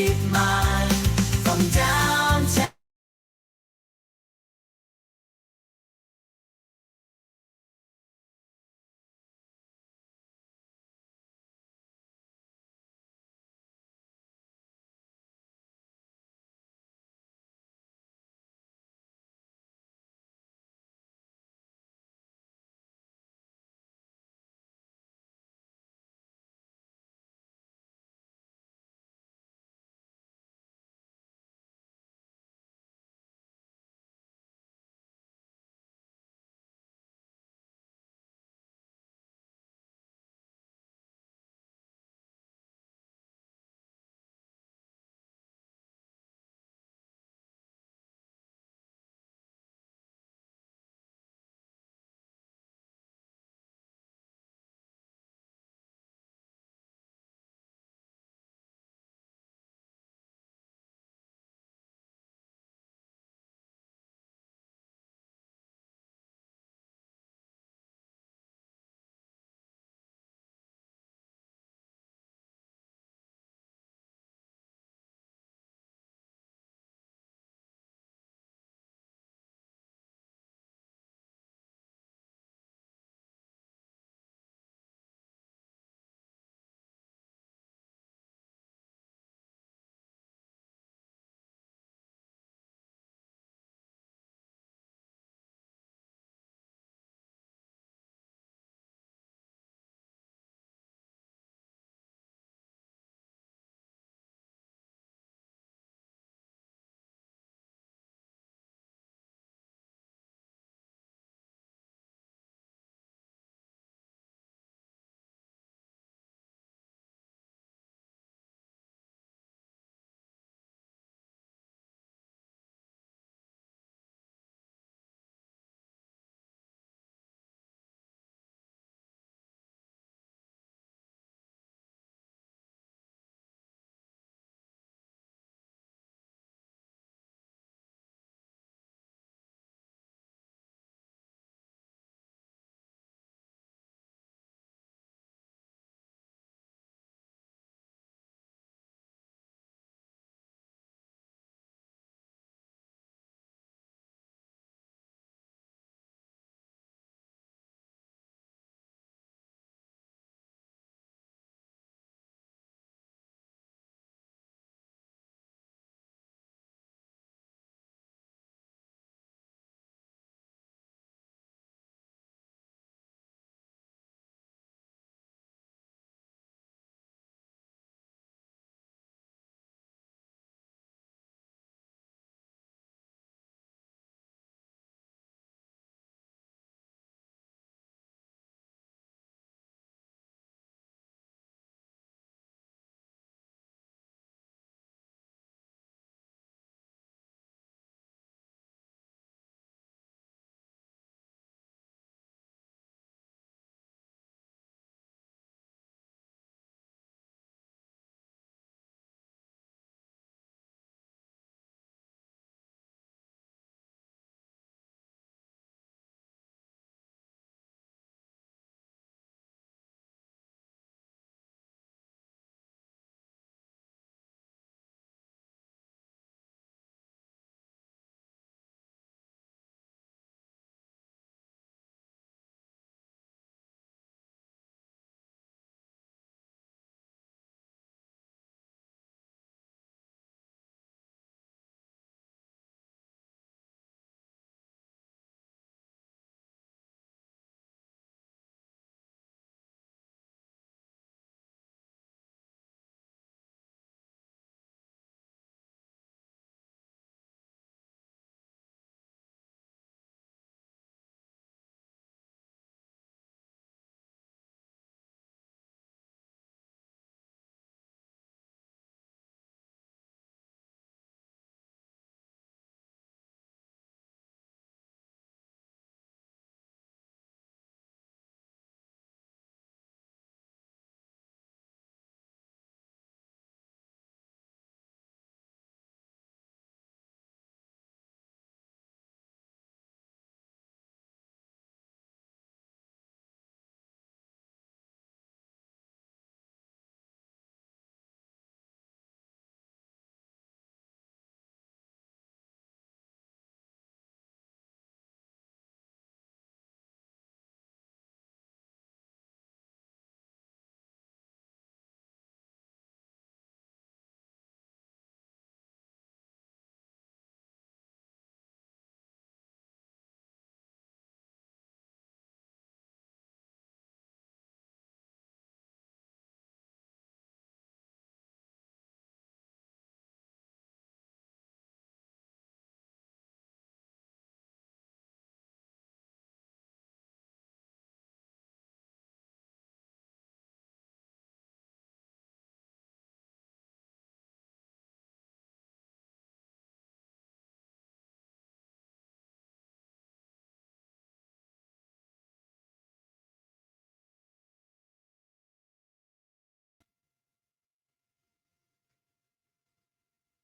keep mine from downtown.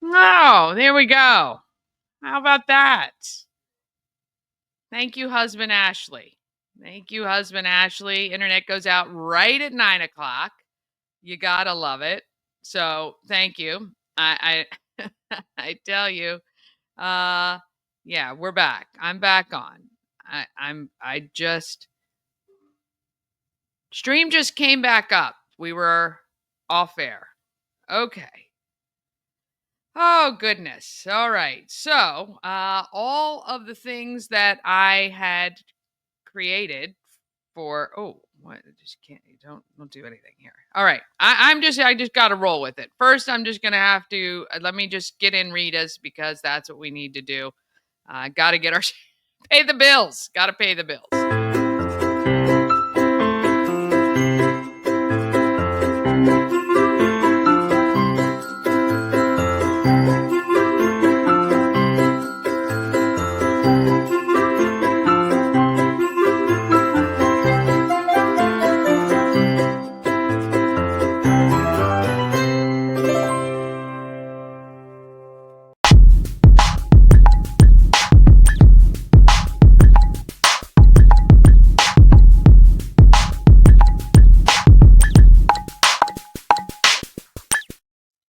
Oh, there we go. How about that? Thank you, husband Ashley. Thank you, husband Ashley. Internet goes out right at 9 o'clock. You gotta love it. So thank you. I I tell you, yeah, we're back. I'm back on. I just stream just came back up. We were off air. Okay. Oh goodness. All right. So all of the things that I had created for what I just can't don't do anything here. All right. I just gotta roll with it. First, I'm just gonna have to let me just get in Rita's because that's what we need to do. Gotta get our pay the bills. Gotta pay the bills.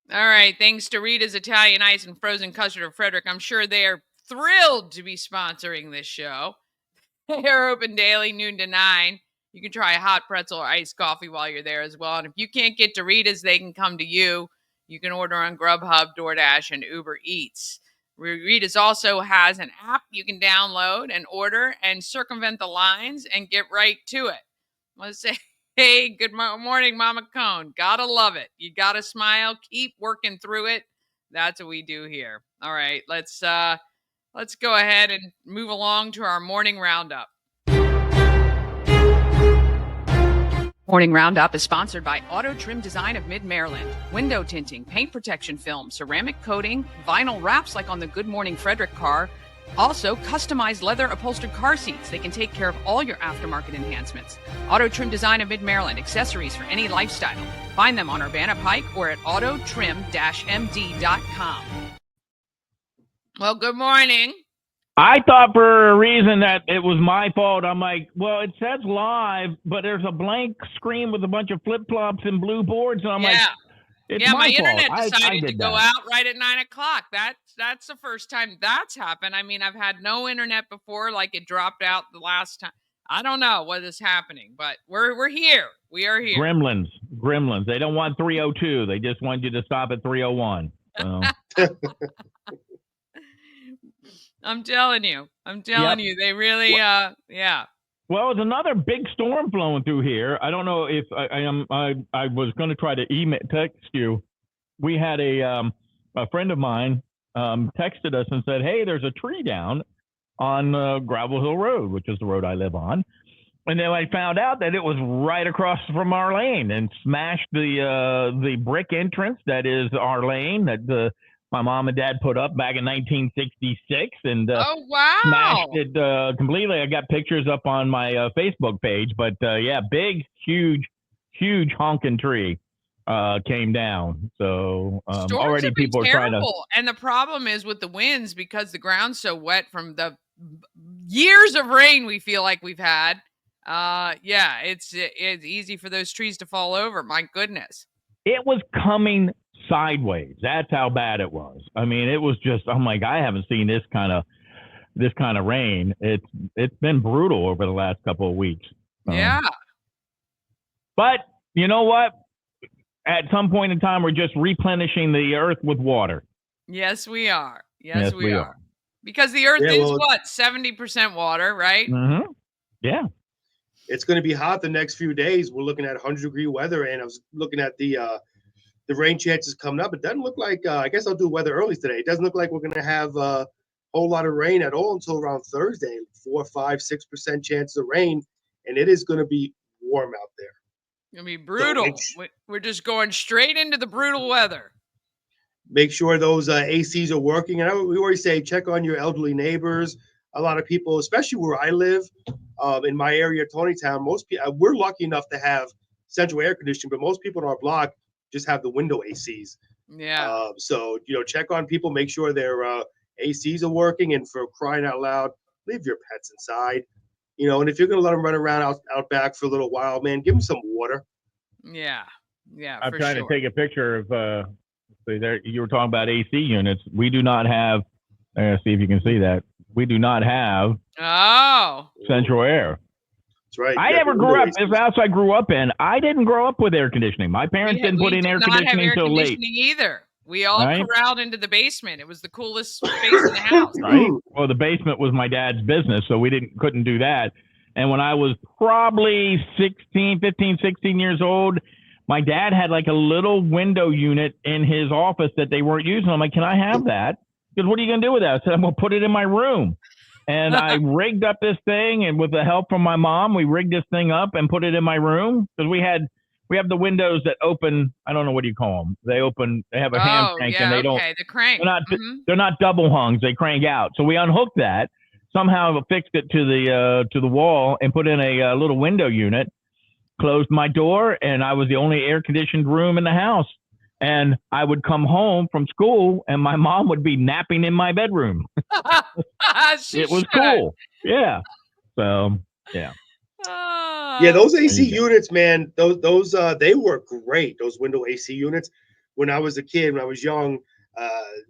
All right. Thanks to Rita's Italian Ice and Frozen Custard of Frederick. I'm sure they are thrilled to be sponsoring this show. They're open daily, noon to 9. You can try a hot pretzel or iced coffee while you're there as well. And if you can't get to Rita's, they can come to you. You can order on Grubhub, DoorDash, and Uber Eats. Rita's also has an app you can download and order and circumvent the lines and get right to it. Let's say, hey, good morning, Mama Cone. Gotta love it. You gotta smile. Keep working through it. That's what we do here. All right, let's go ahead and move along to our morning roundup. Morning Roundup is sponsored by Auto Trim Design of Mid-Maryland. Window tinting, paint protection film, ceramic coating, vinyl wraps like on the Good Morning Frederick car. Also, customized leather upholstered car seats. They can take care of all your aftermarket enhancements. Auto Trim Design of Mid-Maryland, accessories for any lifestyle. Find them on Urbana Pike or at autotrim-md.com. Well, good morning. I thought for a reason that it was my fault. I'm like, well, it says live, but there's a blank screen with a bunch of flip-flops and blue boards, and I'm like, it's my internet fault. decided I to go out right at 9 o'clock. That's the first time that's happened. I mean, I've had no internet before, like it dropped out the last time. I don't know what is happening, but we're here. We are here. Gremlins. They don't want 302. They just want you to stop at 301. So. I'm telling you. They really, yeah. Well, it's another big storm flowing through here. I don't know if I was going to try to text you. We had a friend of mine texted us and said, hey, there's a tree down on Gravel Hill Road, which is the road I live on. And then I found out that it was right across from our lane and smashed the brick entrance that is our lane that my mom and dad put up back in 1966 and oh wow, smashed it completely. I got pictures up on my Facebook page, but yeah, big, huge honking tree came down. So already people are trying to. And the problem is with the winds because the ground's so wet from the years of rain we feel like we've had. Yeah, it's easy for those trees to fall over. My goodness, it was coming sideways. That's how bad it was. I mean, it was just, I'm like, I haven't seen this kind of rain. It's been brutal over the last couple of weeks. Yeah. But you know what? At some point in time, we're just replenishing the earth with water. Yes, we are. Yes, we are. Because the earth is what? 70% water, right? Mm-hmm. Yeah. It's going to be hot the next few days. We're looking at 100-degree weather, and I was looking at the rain chances coming up. It doesn't look like, I guess I'll do weather early today. It doesn't look like we're going to have a whole lot of rain at all until around Thursday. 4, 5, 6% chance of rain, and it is going to be warm out there. It's going to be brutal. So we're just going straight into the brutal weather. Make sure those ACs are working. And we always say check on your elderly neighbors. A lot of people, especially where I live, in my area, Tonytown, most people, we're lucky enough to have central air conditioning, but most people on our block just have the window ACs. Yeah. So check on people, make sure their ACs are working, and for crying out loud, leave your pets inside. And if you're gonna let them run around out back for a little while, man, give them some water. Yeah. Yeah. I'm for trying sure. to take a picture of. There, you were talking about AC units. We do not have. See if you can see that. We do not have Oh. central air. That's right. I never grew up. This house I grew up in, I didn't grow up with air conditioning. My parents didn't put We in did air not have conditioning air until late. conditioning either. We all Right? corralled into the basement. It was the coolest space in the house. Right? Well, the basement was my dad's business, so we couldn't do that. And when I was probably 15, 16 years old, my dad had like a little window unit in his office that they weren't using. I'm like, can I have that? Because what are you going to do with that? I said, I'm going to put it in my room. And I rigged up this thing, and with the help from my mom, we rigged this thing up and put it in my room because we have the windows that open. I don't know, what do you call them? They have a hand crank, yeah, and they okay. The crank. they're not double hungs. They crank out. So we unhooked that, somehow fixed it to the wall, and put in a little window unit. Closed my door, and I was the only air conditioned room in the house. And I would come home from school, and my mom would be napping in my bedroom. It was cool. Yeah. So yeah. Yeah, those AC units, man, those they work great. Those window AC units. When I was a kid, when I was young,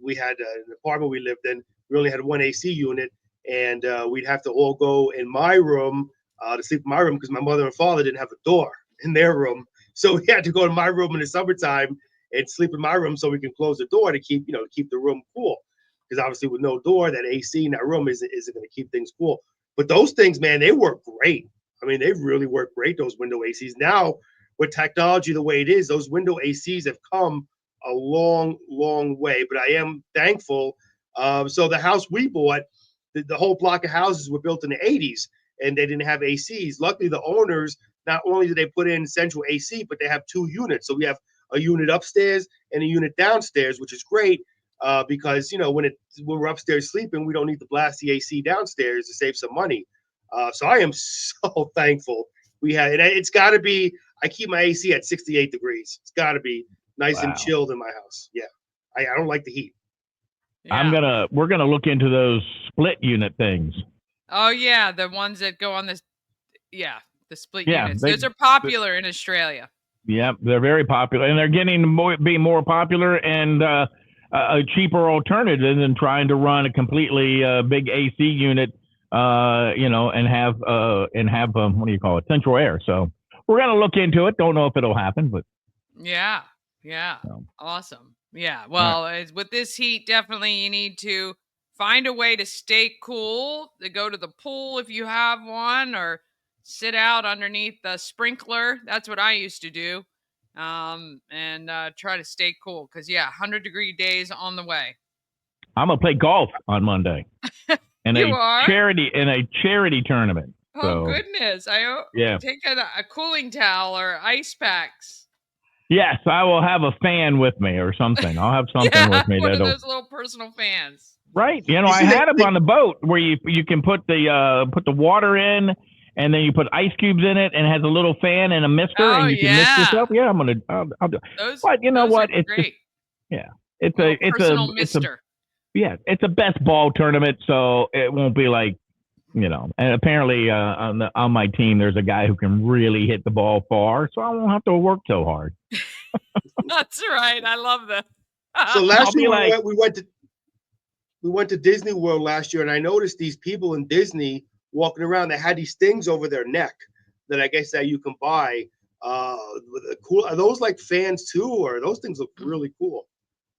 we had an apartment we lived in. We only had one AC unit, and we'd have to all go in my room to sleep in my room because my mother and father didn't have a door in their room. So we had to go to my room in the summertime and sleep in my room so we can close the door to keep the room cool. Because obviously, with no door, that AC in that room isn't going to keep things cool. But those things, man, they work great. I mean, they really work great, those window ACs. Now, with technology the way it is, those window ACs have come a long, long way. But I am thankful. So the house we bought, the whole block of houses were built in the 80s, and they didn't have ACs. Luckily, the owners, not only did they put in central AC, but they have two units. So we have a unit upstairs and a unit downstairs, which is great. Because when we're upstairs sleeping, we don't need to blast the AC downstairs to save some money. So I am so thankful we had it. It's got to be. I keep my AC at 68 degrees. It's got to be nice and chilled in my house. Yeah, I don't like the heat. Yeah. We're gonna look into those split unit things. Oh yeah, the ones that go on the split units. Those are popular in Australia. Yeah, they're very popular, and they're getting be more popular and a cheaper alternative than trying to run a completely big AC unit, and have what do you call it, central air. So we're gonna look into it. Don't know if it'll happen, but yeah, awesome. Yeah, well, with this heat, definitely you need to find a way to stay cool. To go to the pool if you have one, or sit out underneath the sprinkler. That's what I used to do. And try to stay cool because 100-degree days on the way. I'm gonna play golf on Monday in a charity tournament. Oh goodness! Take a cooling towel or ice packs. Yes, I will have a fan with me or something. I'll have something with me. One of those little personal fans. Right. I had them on the boat where you can put the water in. And then you put ice cubes in it, and it has a little fan and a mister, and you can mist yourself. Yeah, I'll do. But you know what? It's great. It's personal mister. It's a best ball tournament, so it won't be like, And apparently, on my team, there's a guy who can really hit the ball far, so I won't have to work so hard. That's right. I love that. So last year we went to Disney World last year, and I noticed these people in Disney walking around that had these things over their neck that I guess that you can buy. Cool. Are those like fans too, or those things look really cool?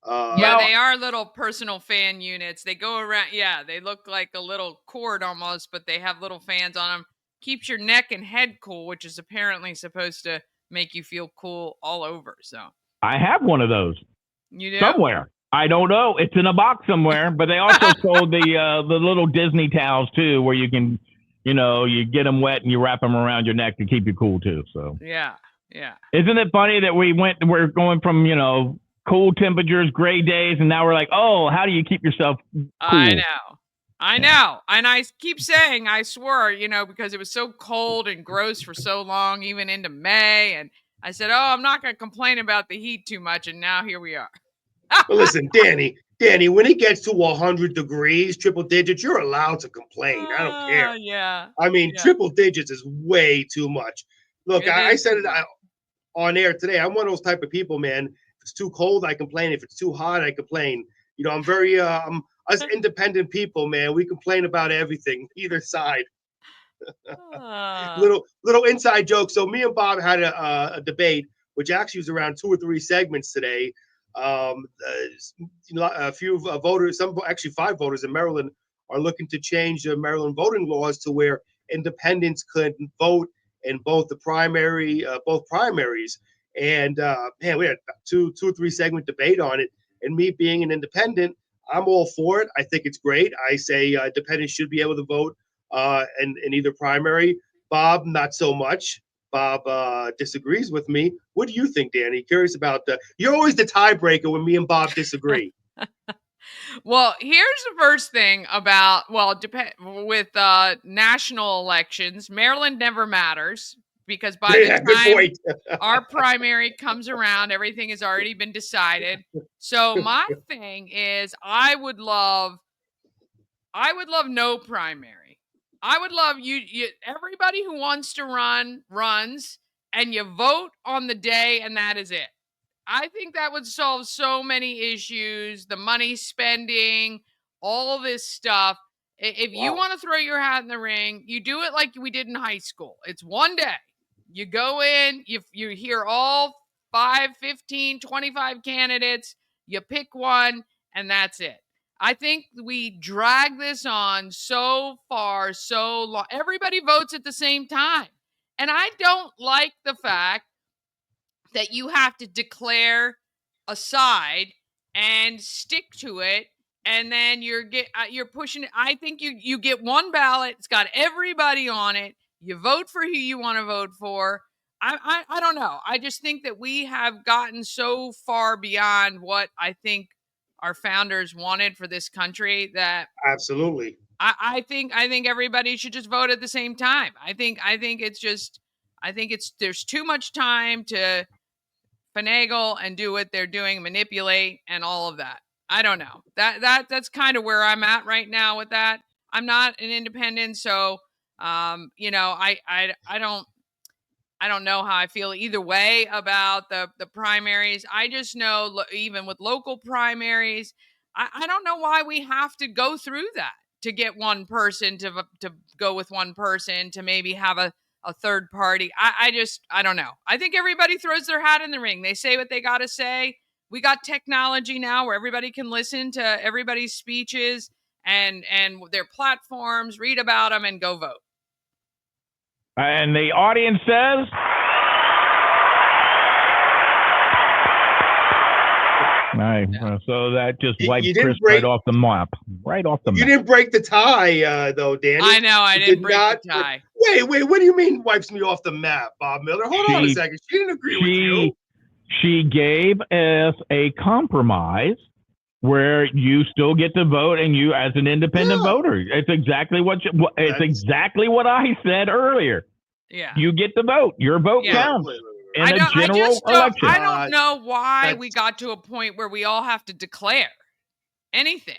They are little personal fan units. They go around. Yeah, they look like a little cord almost, but they have little fans on them. Keeps your neck and head cool, which is apparently supposed to make you feel cool all over. So I have one of those. You do? Somewhere. I don't know. It's in a box somewhere, but they also sold the little Disney towels too, where you can, you get them wet and you wrap them around your neck to keep you cool too. So yeah. Isn't it funny that we're going from cool temperatures, gray days, and now we're like, oh, how do you keep yourself cool? I know, and I keep saying, I swore, because it was so cold and gross for so long, even into May, and I said, oh, I'm not going to complain about the heat too much, and now here we are. But listen, Danny, when it gets to 100 degrees, triple digits, you're allowed to complain. I don't care. Yeah. I mean, Yeah. triple digits is way too much. Look, It I is said too it much. on air today. I'm one of those type of people, man. If it's too cold, I complain. If it's too hot, I complain. You know, I'm very us independent people, man. We complain about everything, either side. Ah. Little inside joke. So me and Bob had a debate, which actually was around 2 or 3 segments today. A few voters, some actually 5 voters in Maryland, are looking to change the Maryland voting laws to where independents could vote in both primaries. And man, we had two or 3 segment debate on it. And me being an independent, I'm all for it. I think it's great. I say independents should be able to vote in either primary. Bob, not so much. Bob disagrees with me. What do you think, Danny? Curious about the. You're always the tiebreaker when me and Bob disagree. Well, here's the first thing about with national elections. Maryland never matters because by the Yeah, good time point. our primary comes around, everything has already been decided. So my thing is, I would love no primary. I would love everybody who wants to run runs, and you vote on the day, and that is it. I think that would solve so many issues, the money spending, all this stuff. If you Wow. want to throw your hat in the ring, you do it like we did in high school. It's one day. You go in, you hear all 5, 15, 25 candidates, you pick one, and that's it. I think we drag this on so far, so long. Everybody votes at the same time. And I don't like the fact that you have to declare a side and stick to it, and then you're pushing it. I think you get one ballot. It's got everybody on it. You vote for who you want to vote for. I don't know. I just think that we have gotten so far beyond what I think our founders wanted for this country that Absolutely. I think everybody should just vote at the same time. I think there's too much time to finagle and do what they're doing, manipulate, and all of that. I don't know. That's kind of where I'm at right now with that. I'm not an independent, so I don't know how I feel either way about the primaries. I just know even with local primaries, I don't know why we have to go through that to get one person to go with one person to maybe have a third party. I don't know. I think everybody throws their hat in the ring. They say what they got to say. We got technology now where everybody can listen to everybody's speeches and their platforms, read about them, and go vote. And the audience says, right. So that just wiped Chris right off the map. Right off the map. You didn't break the tie, though, Danny. I know I didn't break the tie. Wait. What do you mean wipes me off the map, Bob Miller? Hold on a second. She didn't agree with you. She gave us a compromise where you still get to vote, and you, as an independent voter, it's exactly what I said earlier. Yeah, you get to vote. Your vote counts in a general election. I don't know why we got to a point where we all have to declare anything.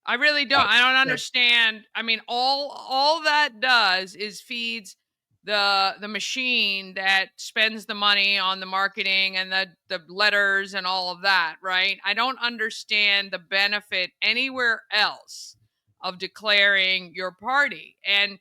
I really don't. I don't understand. I mean, all that does is feeds the machine that spends the money on the marketing and the letters and all of that, right? I don't understand the benefit anywhere else of declaring your party. And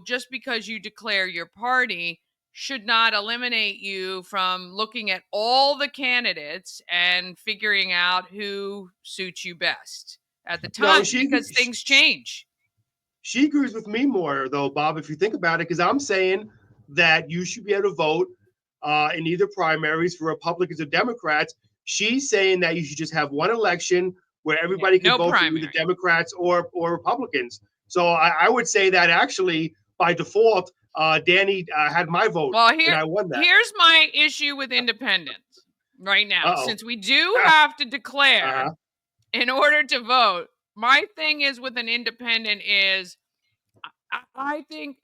just because you declare your party should not eliminate you from looking at all the candidates and figuring out who suits you best at the time, because things change. She agrees with me more, though, Bob, if you think about it, because I'm saying that you should be able to vote in either primaries for Republicans or Democrats. She's saying that you should just have one election where everybody can vote for either Democrats or Republicans. So I would say that actually, by default, Dani had my vote, and I won that. Here's my issue with independents right now. Since we do have to declare in order to vote, my thing is with an independent is I think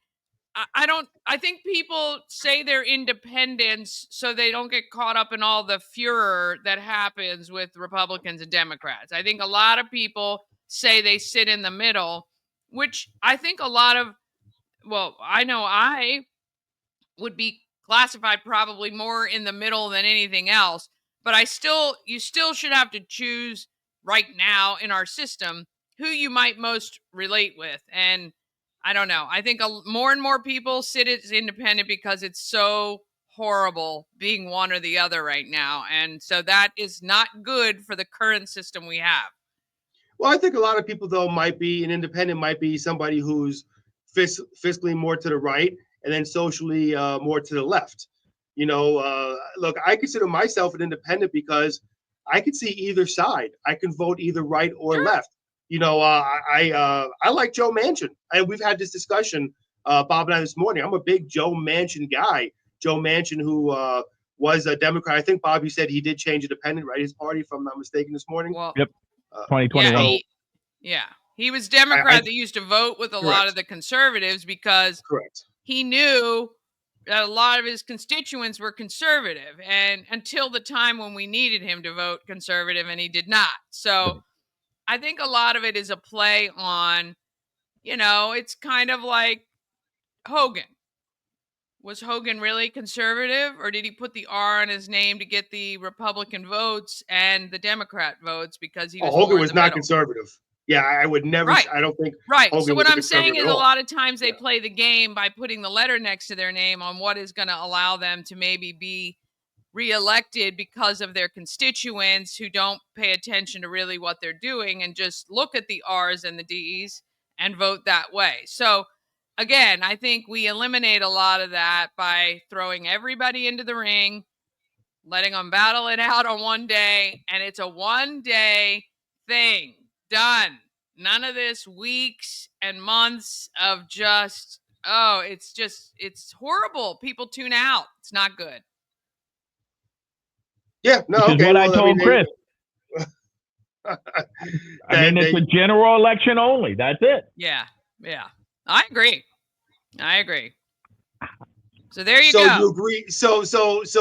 I think people say they're independents so they don't get caught up in all the furor that happens with Republicans and Democrats. I think a lot of people say they sit in the middle, which I think a lot of, well, I know I would be classified probably more in the middle than anything else, but you still should have to choose right now in our system who you might most relate with. And I don't know. I think more and more people sit as independent because it's so horrible being one or the other right now. And so that is not good for the current system we have. Well, I think a lot of people, though, might be an independent, might be somebody who's fiscally more to the right and then socially more to the left. Look, I consider myself an independent because I can see either side. I can vote either right or Sure. left. I like Joe Manchin. And we've had this discussion, Bob and I, this morning. I'm a big Joe Manchin guy. Joe Manchin, who was a Democrat. I think, Bob, you said he did change independent, right? His party, if I'm not mistaken, this morning. Well, Yep. 2021. He was Democrat that used to vote with a lot of the conservatives because correct. He knew that a lot of his constituents were conservative, and until the time when we needed him to vote conservative, and he did not. So I think a lot of it is a play on, it's kind of like Hogan. Was Hogan really conservative, or did he put the R on his name to get the Republican votes and the Democrat votes because he was Hogan more in was the not middle? conservative. Yeah, I would never. Right. I don't think. Right. Hogan So what was I'm saying is conservative a at all. lot of times they play the game by putting the letter next to their name on what is going to allow them to maybe be reelected because of their constituents who don't pay attention to really what they're doing and just look at the R's and the D's and vote that way. So again, I think we eliminate a lot of that by throwing everybody into the ring, letting them battle it out on one day, and it's a one-day thing. Done. None of this weeks and months of just, it's horrible. People tune out. It's not good. Yeah, no, Which is what I told Chris. It's a general election only. That's it. Yeah. I agree. So there you go. So you agree? So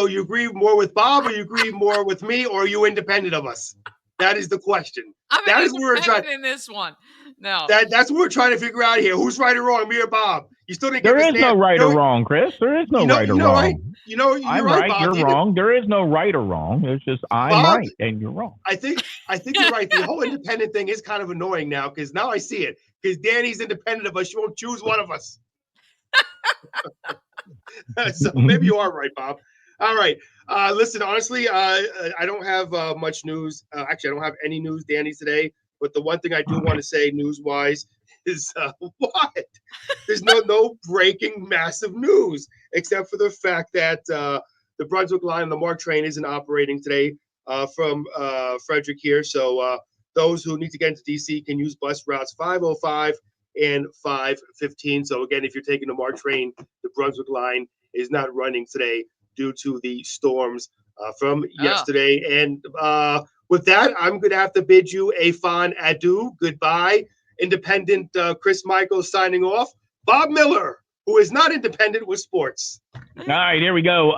you agree more with Bob, or you agree more with me, or are you independent of us? That is the question. That is where we're trying in this one. No, that's what we're trying to figure out here. Who's right or wrong, me or Bob? You still didn't. There is no right or wrong, Chris. There is no right or wrong. Right? You're I'm right, Bob. You're wrong. There is no right or wrong. It's just I'm Bob, right and you're wrong. I think you're right. The whole independent thing is kind of annoying now because now I see it. Because Dani's independent of us. She won't choose one of us. So maybe you are right, Bob. All right. Listen, honestly, I don't have much news. Actually, I don't have any news, Dani, today. But the one thing I do want to say news-wise is what? There's no breaking massive news, except for the fact that the Brunswick line on the MARC train isn't operating today from Frederick here. So those who need to get into DC can use bus routes 505 and 515. So again, if you're taking the MARC train, the Brunswick line is not running today due to the storms from yesterday. And with that, I'm going to have to bid you a fond adieu. Goodbye. Independent Chris Michaels signing off. Bob Miller, who is not independent with sports. All right, here we go.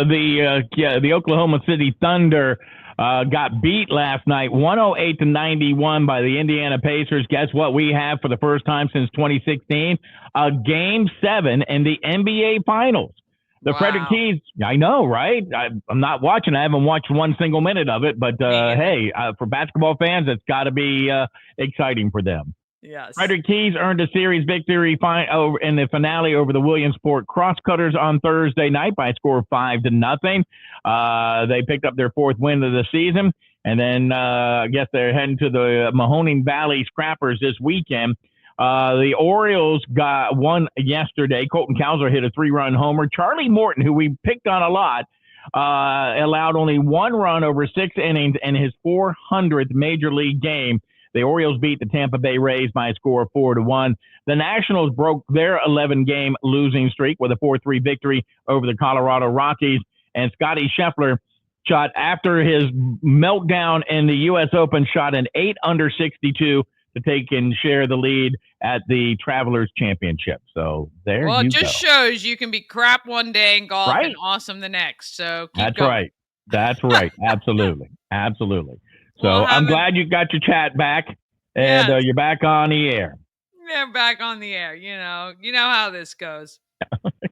The Oklahoma City Thunder got beat last night, 108-91 by the Indiana Pacers. Guess what we have for the first time since 2016? A Game 7 in the NBA Finals. The Frederick Keys, I know, right? I'm not watching. I haven't watched one single minute of it, but hey, for basketball fans, it's got to be exciting for them. Yes. Frederick Keys earned a series victory in the finale over the Williamsport Crosscutters on Thursday night by a score of 5-0. They picked up their fourth win of the season, and then I guess they're heading to the Mahoning Valley Scrappers this weekend. The Orioles got one yesterday. Colton Cowser hit a 3-run homer. Charlie Morton, who we picked on a lot, allowed only one run over 6 innings in his 400th major league game. The Orioles beat the Tampa Bay Rays by a score of 4-1. The Nationals broke their 11-game losing streak with a 4-3 victory over the Colorado Rockies. And Scotty Scheffler shot after his meltdown in the U.S. Open, shot an 8 under 62 to take and share the lead at the Travelers Championship. So there Well, you it just go. shows you can be crap one day in golf Right. and awesome the next. So keep That's going. right. That's right. Absolutely. Absolutely. So Well, I'm glad you got your chat back, and Yes. you're back on the air. Yeah, back on the air. You know how this goes.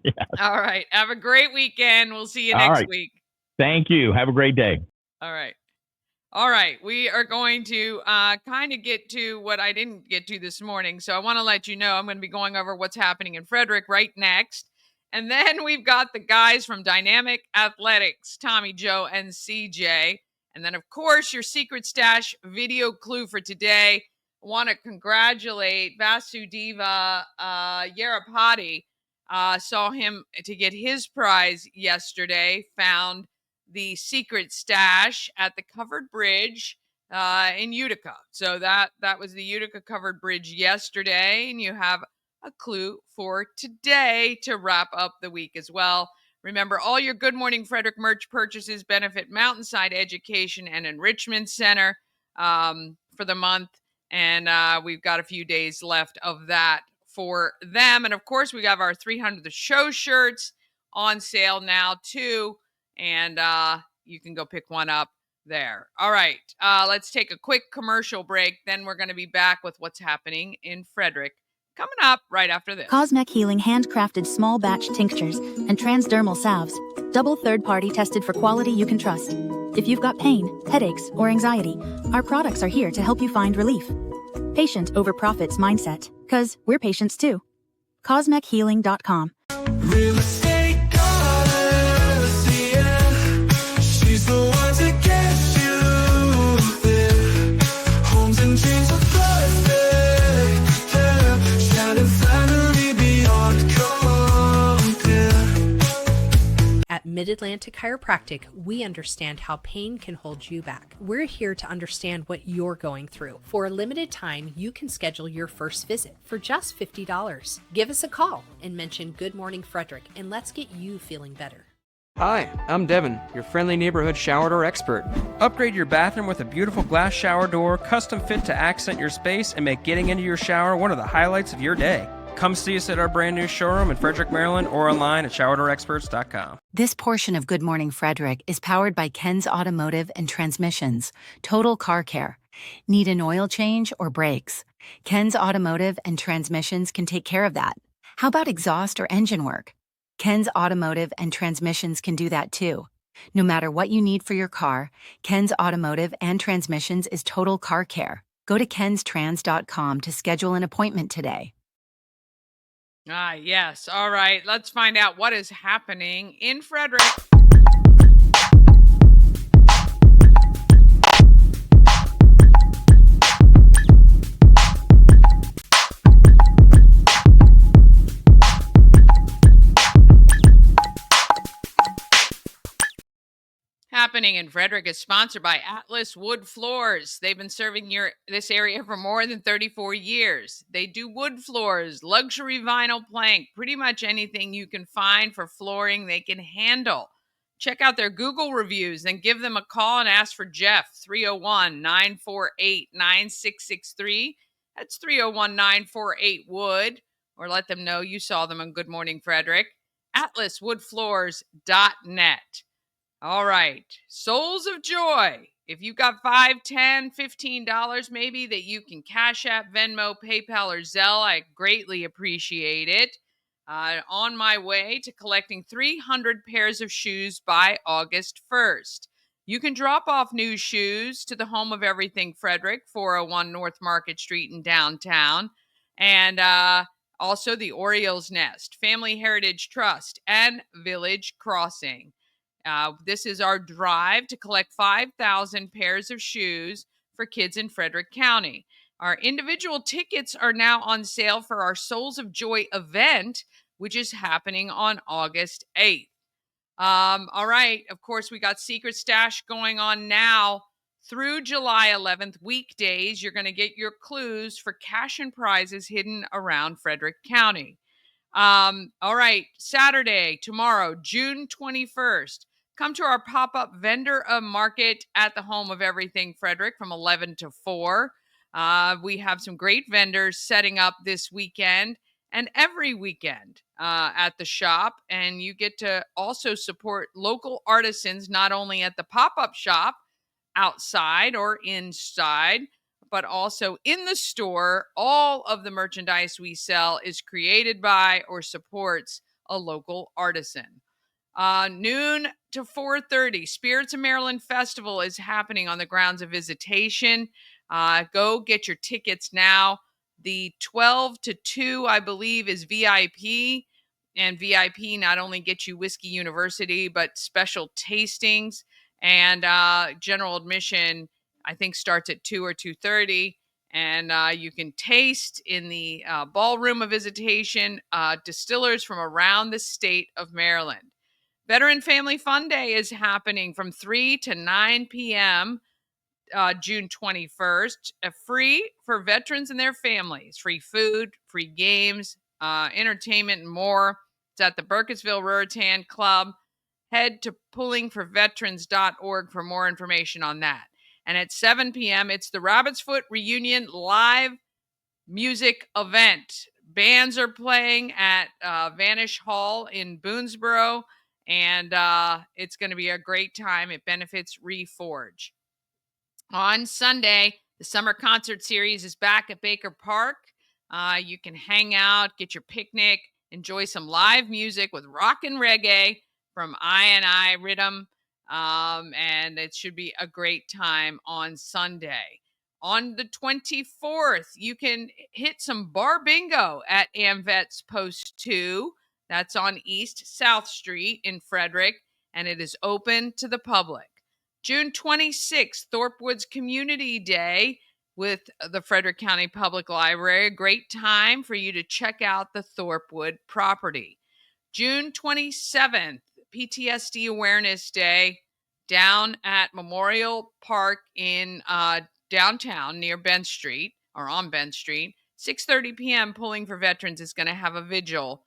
Yeah. All right. Have a great weekend. We'll see you All next right. week. Thank you. Have a great day. All right. All right. We are going to kind of get to what I didn't get to this morning. So I want to let you know I'm going to be going over what's happening in Frederick right next. And then we've got the guys from Dynamic Athletics, Tommy, Joe, and CJ. And then, of course, your secret stash video clue for today. I want to congratulate Vasudeva Yerapati. Saw him to get his prize yesterday, found the secret stash at the covered bridge in Utica. So that was the Utica covered bridge yesterday, and you have a clue for today to wrap up the week as well. Remember, all your Good Morning Frederick merch purchases benefit Mountainside Education and Enrichment Center for the month, and we've got a few days left of that for them. And of course, we have our 300 the show shirts on sale now too, and you can go pick one up there. All right, let's take a quick commercial break. Then we're going to be back with what's happening in Frederick coming up right after this. Cosmec Healing handcrafted small batch tinctures and transdermal salves, double third-party tested for quality you can trust. If you've got pain, headaches, or anxiety, our products are here to help you find relief. Patient over profits mindset, 'cause we're patients too. CosmecHealing.com. Real estate goddess, yeah. She's the one to get you there. Homes and dreams are perfect, yeah. Shining flattery beyond compare. At Mid-Atlantic Chiropractic, we understand how pain can hold you back. We're here to understand what you're going through. For a limited time, you can schedule your first visit for just $50. Give us a call and mention Good Morning Frederick, and let's get you feeling better. Hi, I'm Devin, your friendly neighborhood shower door expert. Upgrade your bathroom with a beautiful glass shower door, custom fit to accent your space and make getting into your shower one of the highlights of your day. Come see us at our brand new showroom in Frederick, Maryland, or online at showerdoorexperts.com. This portion of Good Morning Frederick is powered by Ken's Automotive and Transmissions, Total Car Care. Need an oil change or brakes? Ken's Automotive and Transmissions can take care of that. How about exhaust or engine work? Ken's Automotive and Transmissions can do that too. No matter what you need for your car, Ken's Automotive and Transmissions is Total Car Care. Go to kenstrans.com to schedule an appointment today. Yes. All right. Let's find out what is happening in Frederick. Happening in Frederick is sponsored by Atlas Wood Floors. They've been serving this area for more than 34 years. They do wood floors, luxury vinyl plank, pretty much anything you can find for flooring they can handle. Check out their Google reviews and give them a call and ask for Jeff, 301-948-9663. That's 301-948-WOOD. Or let them know you saw them on Good Morning Frederick. AtlasWoodFloors.net. All right. Souls of Joy. If you've got $5, $10, $15 maybe that you can Cash App, Venmo, PayPal, or Zelle, I greatly appreciate it. On my way to collecting 300 pairs of shoes by August 1st. You can drop off new shoes to the home of everything Frederick, 401 North Market Street in downtown. And also the Orioles Nest, Family Heritage Trust, and Village Crossing. This is our drive to collect 5,000 pairs of shoes for kids in Frederick County. Our individual tickets are now on sale for our Souls of Joy event, which is happening on August 8th. All right. Of course, we got Secret Stash going on now through July 11th, weekdays. You're going to get your clues for cash and prizes hidden around Frederick County. All right. Saturday, tomorrow, June 21st. Come to our pop-up vendor market at the home of everything Frederick from 11 to 4. We have some great vendors setting up this weekend and every weekend at the shop. And you get to also support local artisans, not only at the pop-up shop outside or inside, but also in the store. All of the merchandise we sell is created by or supports a local artisan. Noon to 4:30, Spirits of Maryland Festival is happening on the grounds of Visitation. Go get your tickets now. The 12 to 2, I believe, is VIP. And VIP not only gets you Whiskey University, but special tastings. And general admission, I think, starts at 2 or 2:30. And you can taste in the ballroom of Visitation distillers from around the state of Maryland. Veteran Family Fun Day is happening from 3 to 9 p.m. June 21st. Free for veterans and their families. Free food, free games, entertainment, and more. It's at the Burkittsville Ruritan Club. Head to pullingforveterans.org for more information on that. And at 7 p.m., it's the Rabbit's Foot Reunion live music event. Bands are playing at Vanish Hall in Boonesboro, and it's going to be a great time. It benefits Reforge. On Sunday, the summer concert series is back at Baker Park. You can hang out, get your picnic, enjoy some live music with rock and reggae from I Rhythm, and it should be a great time on Sunday. On the 24th, you can hit some bar bingo at AmVet's Post 2. That's on East South Street in Frederick, and it is open to the public. June 26th, Thorpe Woods Community Day with the Frederick County Public Library. A great time for you to check out the Thorpewood property. June 27th, PTSD Awareness Day down at Memorial Park in downtown near Ben Street, or on Ben Street. 6:30 p.m. Pulling for Veterans is going to have a vigil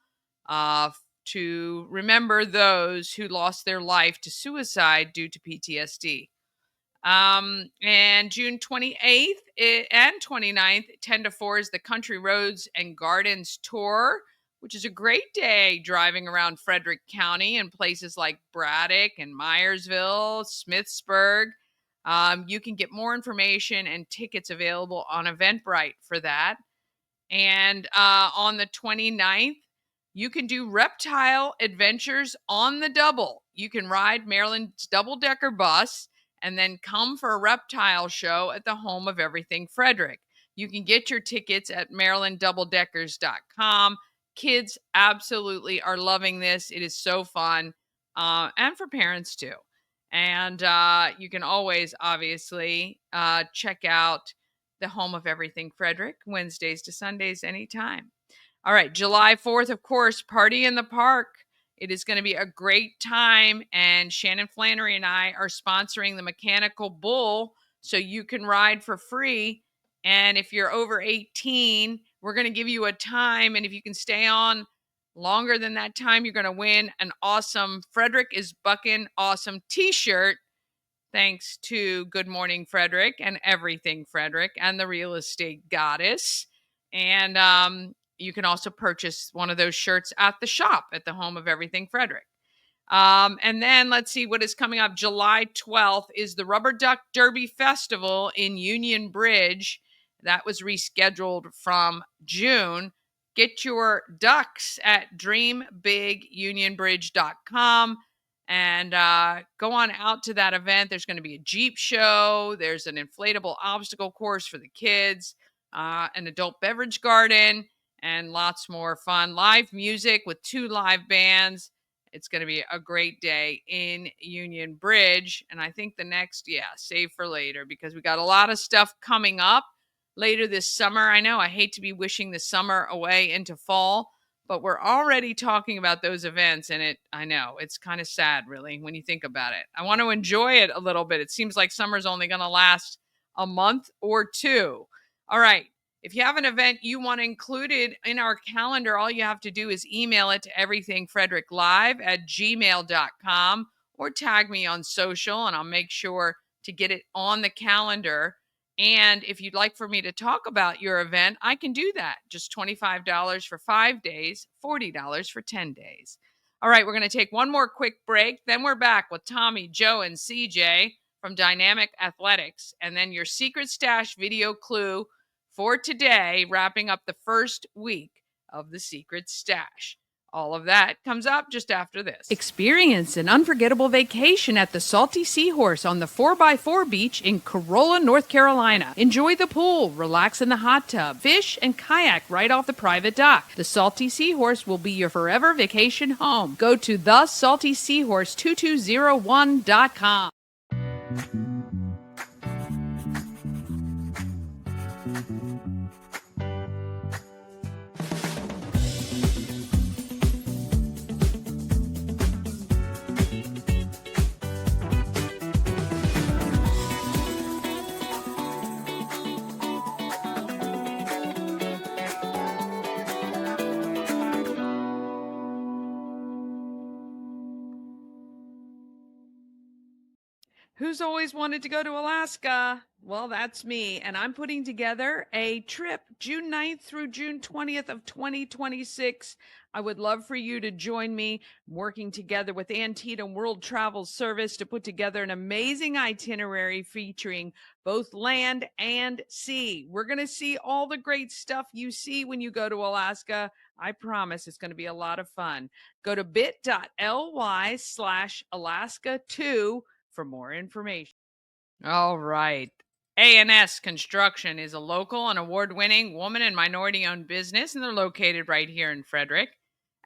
to remember those who lost their life to suicide due to PTSD. And June 28th and 29th, 10 to 4 is the Country Roads and Gardens Tour, which is a great day driving around Frederick County and places like Braddock and Myersville, Smithsburg. You can get more information and tickets available on Eventbrite for that. And on the 29th, you can do reptile adventures on the double. You can ride Maryland's double-decker bus and then come for a reptile show at the home of Everything Frederick. You can get your tickets at marylanddoubledeckers.com. Kids absolutely are loving this. It is so fun, and for parents too. And you can always, obviously, check out the home of Everything Frederick, Wednesdays to Sundays, anytime. All right, July 4th, of course, Party in the Park. It is going to be a great time, and Shannon Flannery and I are sponsoring the Mechanical Bull, so you can ride for free. And if you're over 18, we're going to give you a time, and if you can stay on longer than that time, you're going to win an awesome Frederick is Buckin' Awesome t-shirt, thanks to Good Morning Frederick and Everything Frederick and the Real Estate Goddess. And you can also purchase one of those shirts at the shop at the home of Everything Frederick. And then let's see what is coming up. July 12th is the Rubber Duck Derby Festival in Union Bridge. That was rescheduled from June. Get your ducks at dreambigunionbridge.com and go on out to that event. There's going to be a Jeep show. There's an inflatable obstacle course for the kids, an adult beverage garden, and lots more fun. Live music with 2 live bands. It's going to be a great day in Union Bridge. And I think the next, save for later, because we got a lot of stuff coming up later this summer. I know I hate to be wishing the summer away into fall, but we're already talking about those events. And I know it's kind of sad, really, when you think about it. I want to enjoy it a little bit. It seems like summer's only going to last a month or 2. All right. If you have an event you want included in our calendar, all you have to do is email it to everythingfredericklive@gmail.com or tag me on social, and I'll make sure to get it on the calendar. And if you'd like for me to talk about your event, I can do that. Just $25 for 5 days, $40 for 10 days. All right, we're going to take one more quick break. Then we're back with Tommy, Joe, and CJ from Dynamic Athletics. And then your secret stash video clue for today, wrapping up the first week of the secret stash. All of that comes up just after this. Experience an unforgettable vacation at the Salty Seahorse on the 4x4 beach in Corolla, North Carolina. Enjoy the pool, relax in the hot tub, fish, and kayak right off the private dock. The Salty Seahorse will be your forever vacation home. Go to thesaltyseahorse2201.com. Who's always wanted to go to Alaska? Well, that's me, and I'm putting together a trip June 9th through June 20th of 2026. I would love for you to join me working together with Antietam World Travel Service to put together an amazing itinerary featuring both land and sea. We're going to see all the great stuff you see when you go to Alaska. I promise it's going to be a lot of fun. Go to bit.ly/Alaska2 for more information. All right. A&S Construction is a local and award-winning woman and minority-owned business, and they're located right here in Frederick.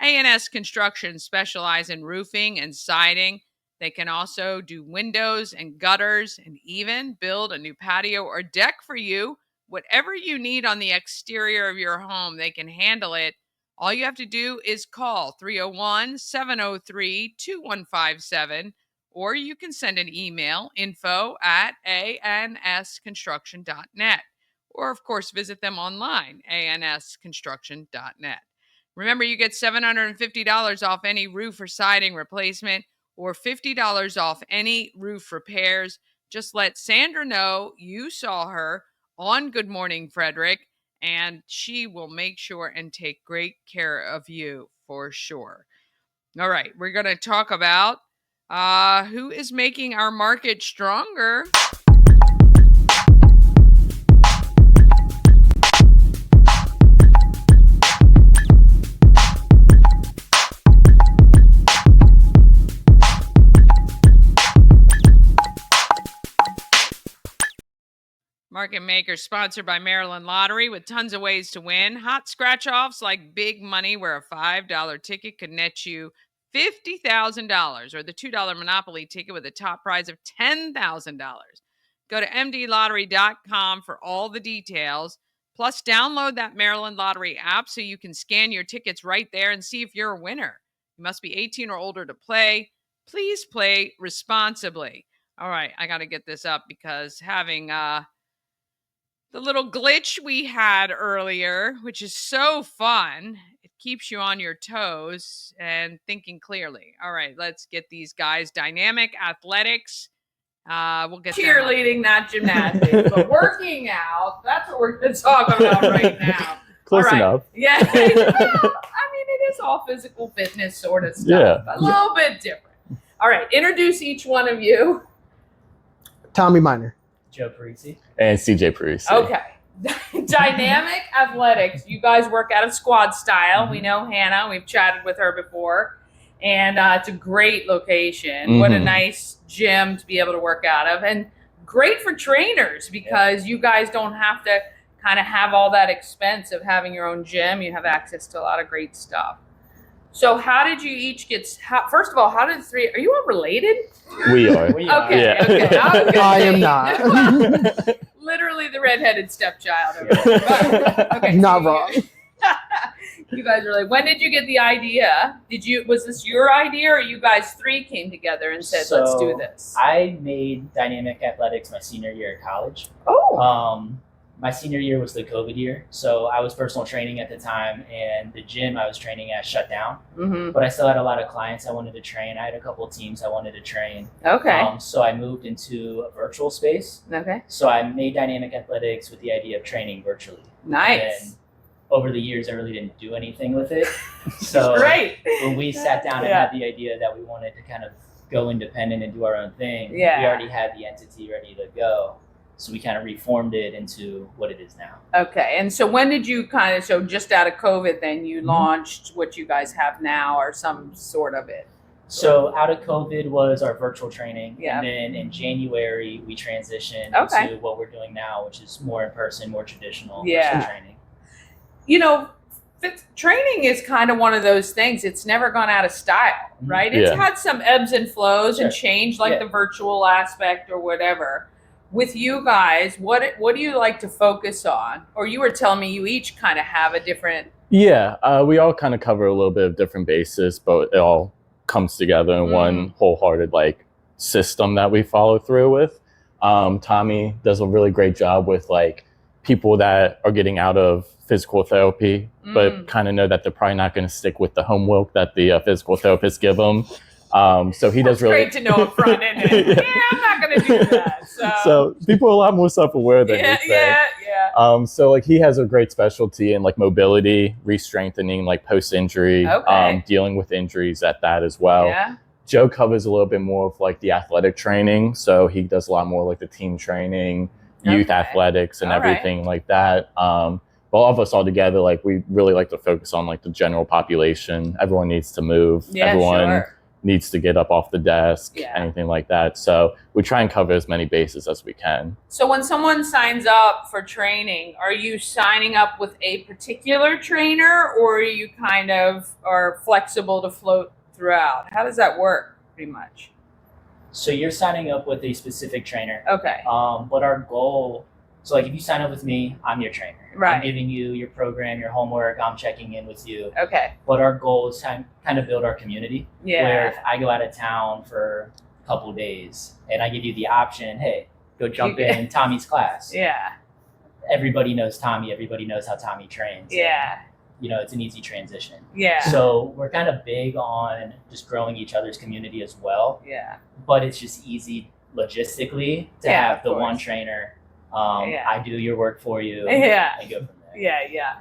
A&S Construction specializes in roofing and siding. They can also do windows and gutters and even build a new patio or deck for you. Whatever you need on the exterior of your home, they can handle it. All you have to do is call 301-703-2157. Or you can send an email, info@ansconstruction.net. Or, of course, visit them online, ansconstruction.net. Remember, you get $750 off any roof or siding replacement or $50 off any roof repairs. Just let Sandra know you saw her on Good Morning Frederick, and she will make sure and take great care of you for sure. All right, we're going to talk about who is making our market stronger. Market Maker sponsored by Maryland Lottery with tons of ways to win. Hot scratch-offs like big money where a $5 ticket could net you $50,000 or the $2 Monopoly ticket with a top prize of $10,000. Go to mdlottery.com for all the details. Plus, download that Maryland Lottery app so you can scan your tickets right there and see if you're a winner. You must be 18 or older to play. Please play responsibly. All right, I got to get this up because having the little glitch we had earlier, which is so fun. It keeps you on your toes and thinking clearly. All right, let's get these guys. Dynamic Athletics. We'll get cheerleading, not gymnastics, but working out. That's what we're going to talk about right now. Close enough. Yeah. Well, I mean, it is all physical fitness sort of stuff. Yeah. A little bit different. All right, introduce each one of you. Tommy Miner. Joe Parisi. And CJ Parisi. Okay. Dynamic Athletics. You guys work out of squad style. Mm-hmm. We know Hannah. We've chatted with her before. And it's a great location. Mm-hmm. What a nice gym to be able to work out of. And great for trainers because you guys don't have to kind of have all that expense of having your own gym. You have access to a lot of great stuff. So how did you each get, first of all, how did the three, are you all related? We are. Okay, yeah. Okay. I am not. Literally the redheaded stepchild over there. Okay, not wrong. You guys are like, when did you get the idea? Was this your idea or you guys three came together and said, let's do this? I made Dynamic Athletics my senior year of college. Oh. my senior year was the COVID year. So I was personal training at the time, and the gym I was training at shut down. Mm-hmm. But I still had a lot of clients I wanted to train. I had a couple of teams I wanted to train. Okay. So I moved into a virtual space. Okay. So I made dynamic athletics with the idea of training virtually. Nice. And over the years, I really didn't do anything with it. So Great. when we sat down and had the idea that we wanted to kind of go independent and do our own thing, we already had the entity ready to go. So we kind of reformed it into what it is now. Okay. And so when did you so just out of COVID, then you launched what you guys have now, or some sort of it? So out of COVID was our virtual training. Yeah. And then in January, we transitioned into what we're doing now, which is more in person, more traditional personal training. You know, training is kind of one of those things. It's never gone out of style, right? It's had some ebbs and flows and change, like the virtual aspect or whatever. With you guys, what do you like to focus on? Or you were telling me you each kind of have a different... Yeah, we all kind of cover a little bit of different bases, but it all comes together in one wholehearted like system that we follow through with. Tommy does a really great job with like people that are getting out of physical therapy, but kind of know that they're probably not going to stick with the homework that the physical therapists give them. So he does really great to know up front, isn't it? I'm not going to do that. So people are a lot more self-aware than we say. So like he has a great specialty in like mobility, re-strengthening, like post-injury, dealing with injuries at that as well. Joe covers a little bit more of like the athletic training. So he does a lot more like the team training, youth athletics and everything like that. But all of us all together, like we really like to focus on like the general population. Everyone needs to move. Everyone needs to get up off the desk, anything like that. So we try and cover as many bases as we can. So when someone signs up for training, are you signing up with a particular trainer, or are you kind of are flexible to float throughout? How does that work pretty much? So you're signing up with a specific trainer. Okay. But our goal, so like if you sign up with me, I'm your trainer. Right. I'm giving you your program, your homework, I'm checking in with you. Okay. But our goal is to kind of build our community. Yeah. Where if I go out of town for a couple days and I give you the option, hey, go jump in Tommy's class. Yeah. Everybody knows Tommy. Everybody knows how Tommy trains. Yeah. And, you know, it's an easy transition. Yeah. So we're kind of big on just growing each other's community as well. Yeah. But it's just easy logistically to have the one trainer. I do your work for you. And go from there. Yeah.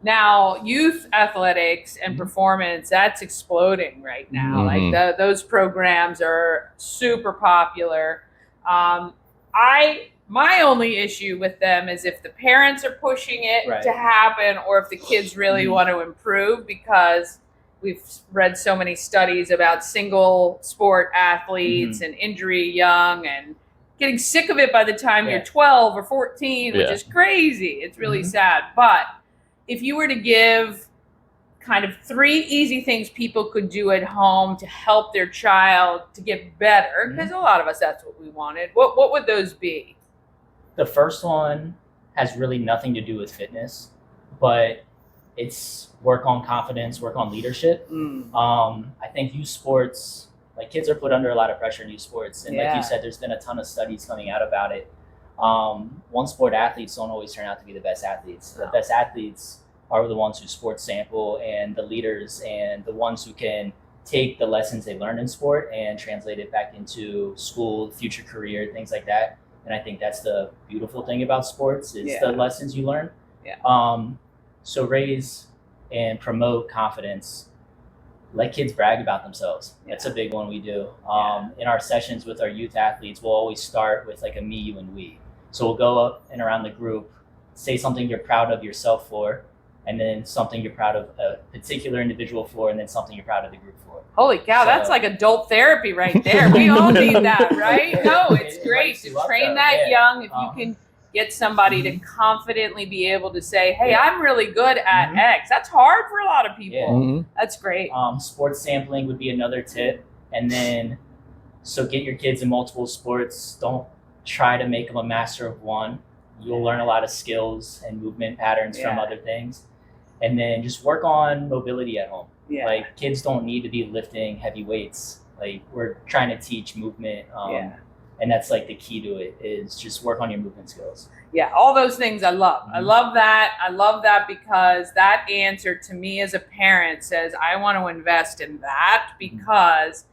Now, youth athletics and performance, that's exploding right now. Like those programs are super popular. My only issue with them is if the parents are pushing it to happen, or if the kids really want to improve, because we've read so many studies about single sport athletes and injury young and getting sick of it by the time you're 12 or 14, which is crazy. It's really sad. But if you were to give kind of 3 easy things people could do at home to help their child to get better, because a lot of us, that's what we wanted, what would those be? The first one has really nothing to do with fitness, but it's work on confidence, work on leadership. I think youth sports, like kids are put under a lot of pressure in youth sports. And like you said, there's been a ton of studies coming out about it. One sport athletes don't always turn out to be the best athletes. The best athletes are the ones who sports sample, and the leaders and the ones who can take the lessons they learned in sport and translate it back into school, future career, things like that. And I think that's the beautiful thing about sports is the lessons you learn. So raise and promote confidence. Let kids brag about themselves. That's a big one we do. In our sessions with our youth athletes, we'll always start with like a me, you, and we. So we'll go up and around the group, say something you're proud of yourself for, and then something you're proud of a particular individual for, and then something you're proud of the group for. Holy cow, that's like adult therapy right there. We all need that, right? No, it's great to train that young. If you can get somebody to confidently be able to say, hey, I'm really good at X. That's hard for a lot of people. That's great. Sports sampling would be another tip. And then, so get your kids in multiple sports. Don't try to make them a master of one. You'll learn a lot of skills and movement patterns from other things. And then just work on mobility at home. Like kids don't need to be lifting heavy weights. Like we're trying to teach movement. And that's like the key to it, is just work on your movement skills. Yeah, all those things I love. I love that. I love that because that answer to me as a parent says, I want to invest in that because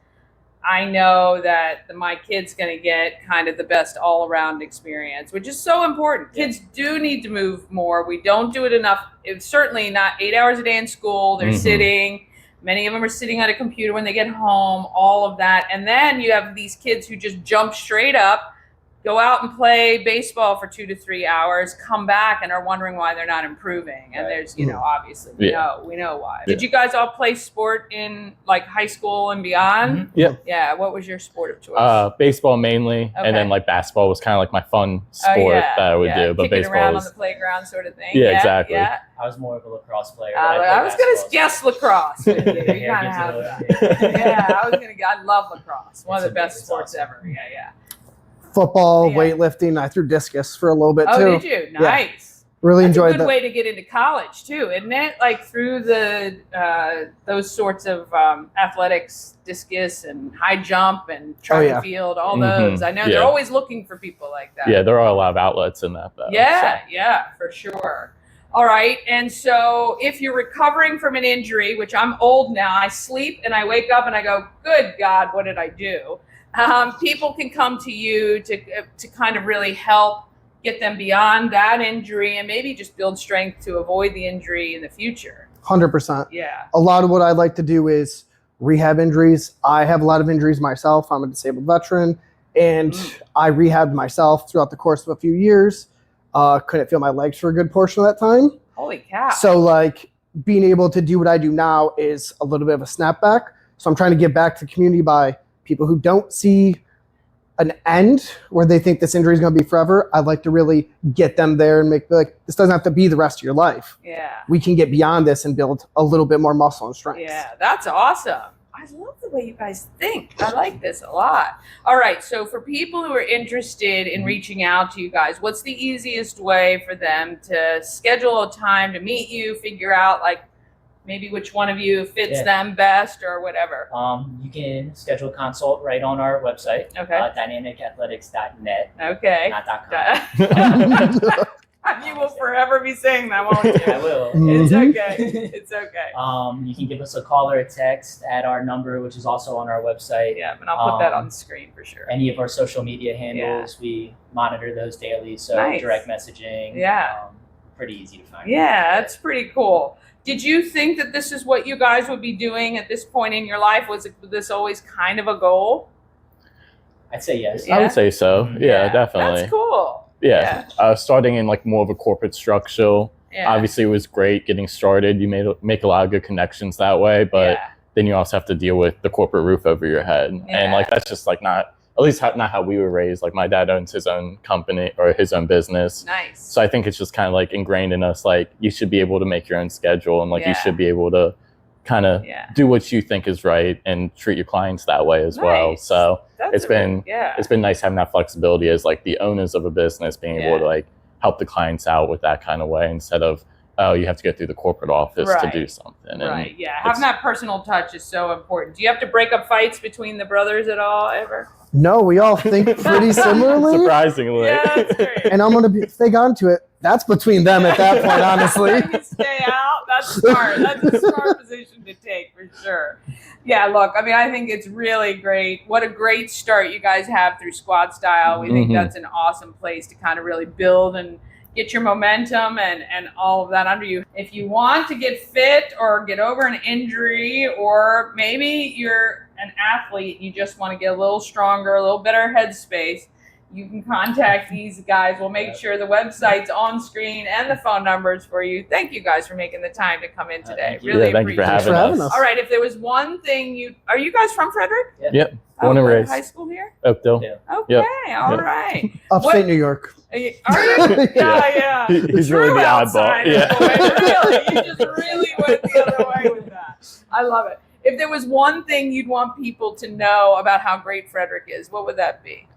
I know that my kid's going to get kind of the best all-around experience, which is so important. Kids do need to move more. We don't do it enough. It's certainly not 8 hours a day in school. They're sitting. Many of them are sitting at a computer when they get home, all of that. And then you have these kids who just jump straight up, go out and play baseball for 2 to 3 hours, come back and are wondering why they're not improving. And there's, obviously we know why. Did you guys all play sport in like high school and beyond? Yeah. What was your sport of choice? Baseball mainly, and then like basketball was kind of like my fun sport that I would do. But kicking baseball around was on the playground sort of thing. Yeah, exactly. Yeah. I was more of a lacrosse player. I was going to guess lacrosse. With you. You kind of have that. I love lacrosse. One of the best sports ever. Yeah. Football, weightlifting. I threw discus for a little bit too. Oh, did you? Nice. Really That's enjoyed a good that. way to get into college too, isn't it? Like through the those sorts of athletics, discus and high jump and track and field, all those. I know they're always looking for people like that. Yeah, there are a lot of outlets in that though. Yeah, for sure. All right, and so if you're recovering from an injury, which I'm old now, I sleep and I wake up and I go, good God, what did I do? People can come to you to kind of really help get them beyond that injury and maybe just build strength to avoid the injury in the future. 100%. Yeah. A lot of what I like to do is rehab injuries. I have a lot of injuries myself. I'm a disabled veteran, and I rehabbed myself throughout the course of a few years. Couldn't feel my legs for a good portion of that time. Holy cow. So like being able to do what I do now is a little bit of a snapback. So I'm trying to give back to the community by people who don't see an end where they think this injury is going to be forever. I'd like to really get them there and make like, this doesn't have to be the rest of your life. Yeah. We can get beyond this and build a little bit more muscle and strength. Yeah, that's awesome. I love the way you guys think. I like this a lot. All right. So for people who are interested in reaching out to you guys, what's the easiest way for them to schedule a time to meet you, figure out like maybe which one of you fits them best or whatever? You can schedule a consult right on our website. Okay. Dynamicathletics.net. Okay. Not .com. You will forever be saying that, won't you? I will. It's okay. It's okay. You can give us a call or a text at our number, which is also on our website. Yeah, but I'll put that on the screen for sure. Any of our social media handles, we monitor those daily. So direct messaging. Yeah. Pretty easy to find. Yeah, that's pretty cool. Did you think that this is what you guys would be doing at this point in your life? Was this always kind of a goal? I'd say yes. I would say so. Yeah, definitely. That's cool. Yeah. Starting in like more of a corporate structure. Yeah. Obviously, it was great getting started. You make a lot of good connections that way, but then you also have to deal with the corporate roof over your head. And like that's just like not how we were raised. Like my dad owns his own company or his own business. Nice. So I think it's just kind of like ingrained in us. Like you should be able to make your own schedule, and like you should be able to kind of do what you think is right and treat your clients that way as well. So it's been nice having that flexibility as like the owners of a business being able to like help the clients out with that kind of way instead of, oh, you have to go through the corporate office to do something. And having that personal touch is so important. Do you have to break up fights between the brothers at all ever? No, we all think pretty similarly. Surprisingly. Yeah, that's great. And I'm going to stay on to it. That's between them at that point, honestly. You stay out. That's smart. That's a smart position to take for sure. Yeah, look, I mean, I think it's really great. What a great start you guys have through Squad Style. We think that's an awesome place to kind of really build and get your momentum and all of that under you. If you want to get fit or get over an injury, or maybe you're an athlete, you just want to get a little stronger, a little better headspace, you can contact these guys. We'll make sure the website's on screen and the phone numbers for you. Thank you guys for making the time to come in today. Really thank you for having us. All right, if there was one thing are you guys from Frederick? Yep. Born and raised. High school here? Oakdale. Okay, all right. Upstate New York. Are you? Yeah. He's really the oddball. Really, you just really went the other way with that. I love it. If there was one thing you'd want people to know about how great Frederick is, what would that be?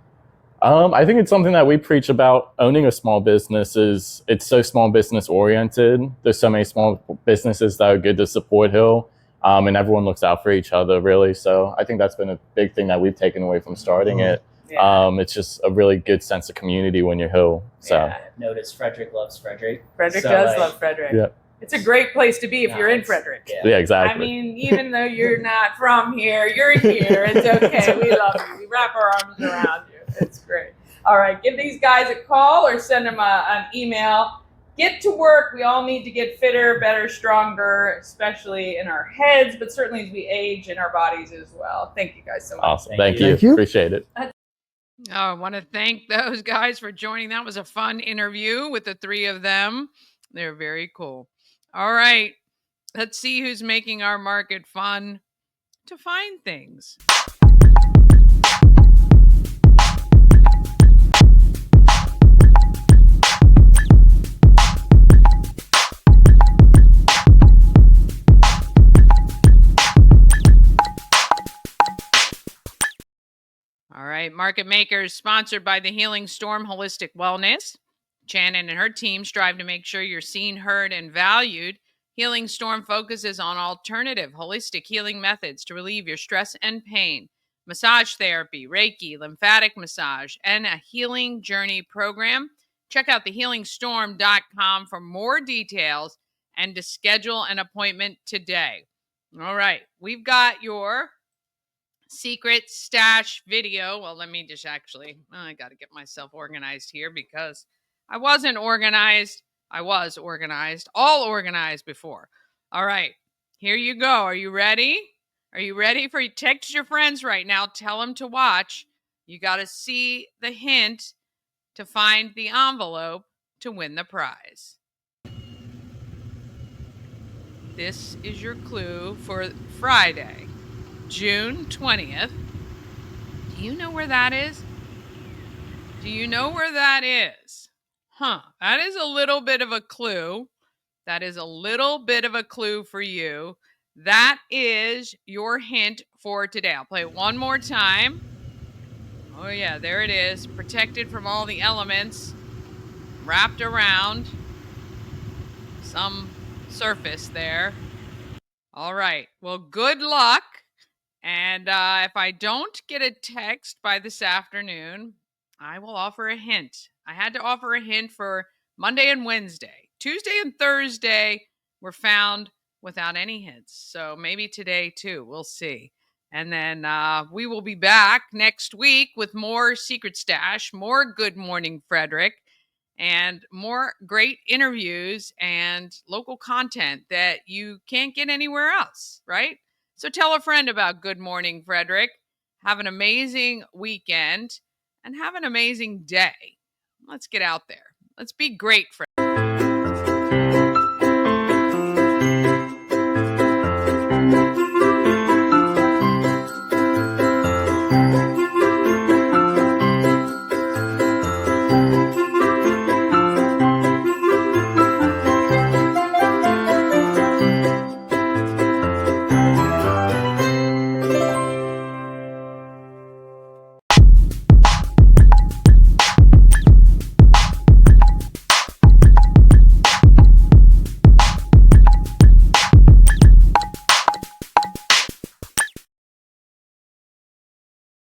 I think it's something that we preach about. Owning a small business it's so small business oriented. There's so many small businesses that are good to support Hill, and everyone looks out for each other really. So I think that's been a big thing that we've taken away from starting it. It's just a really good sense of community when you're here. So Notice Frederick loves Frederick. Frederick does love Frederick. Yeah. It's a great place to be if you're in Frederick. Yeah, exactly. I mean, even though you're not from here, you're here. It's okay. We love you. We wrap our arms around you. It's great. All right. Give these guys a call or send them an email. Get to work. We all need to get fitter, better, stronger, especially in our heads, but certainly as we age in our bodies as well. Thank you guys so much. Awesome. Thank you. Appreciate it. Oh, I want to thank those guys for joining. That was a fun interview with the three of them. They're very cool. All right. Let's see who's making our market fun to find things. All right, Market Makers, sponsored by the Healing Storm Holistic Wellness. Shannon and her team strive to make sure you're seen, heard, and valued. Healing Storm focuses on alternative holistic healing methods to relieve your stress and pain, massage therapy, Reiki, lymphatic massage, and a healing journey program. Check out thehealingstorm.com for more details and to schedule an appointment today. All right, we've got your secret stash video. Well, let me just I got to get myself organized here because I wasn't organized. I was organized, all organized before. All right, here you go. Are you ready? Are you ready for you? Text your friends right now. Tell them to watch. You got to see the hint to find the envelope to win the prize. This is your clue for Friday, June 20th. Do you know where that is? Do you know where that is? That is a little bit of a clue. That is a little bit of a clue for you. That is your hint for today. I'll play it one more time. Oh yeah, there it is. Protected from all the elements. Wrapped around some surface there. All right. Well, good luck. And if I don't get a text by this afternoon, I will offer a hint. I had to offer a hint for Monday and Wednesday. Tuesday and Thursday were found without any hints. So maybe today too. We'll see. And then we will be back next week with more Secret Stash, more Good Morning Frederick, and more great interviews and local content that you can't get anywhere else, right? So tell a friend about Good Morning Frederick. Have an amazing weekend and have an amazing day. Let's get out there. Let's be great, Frederick.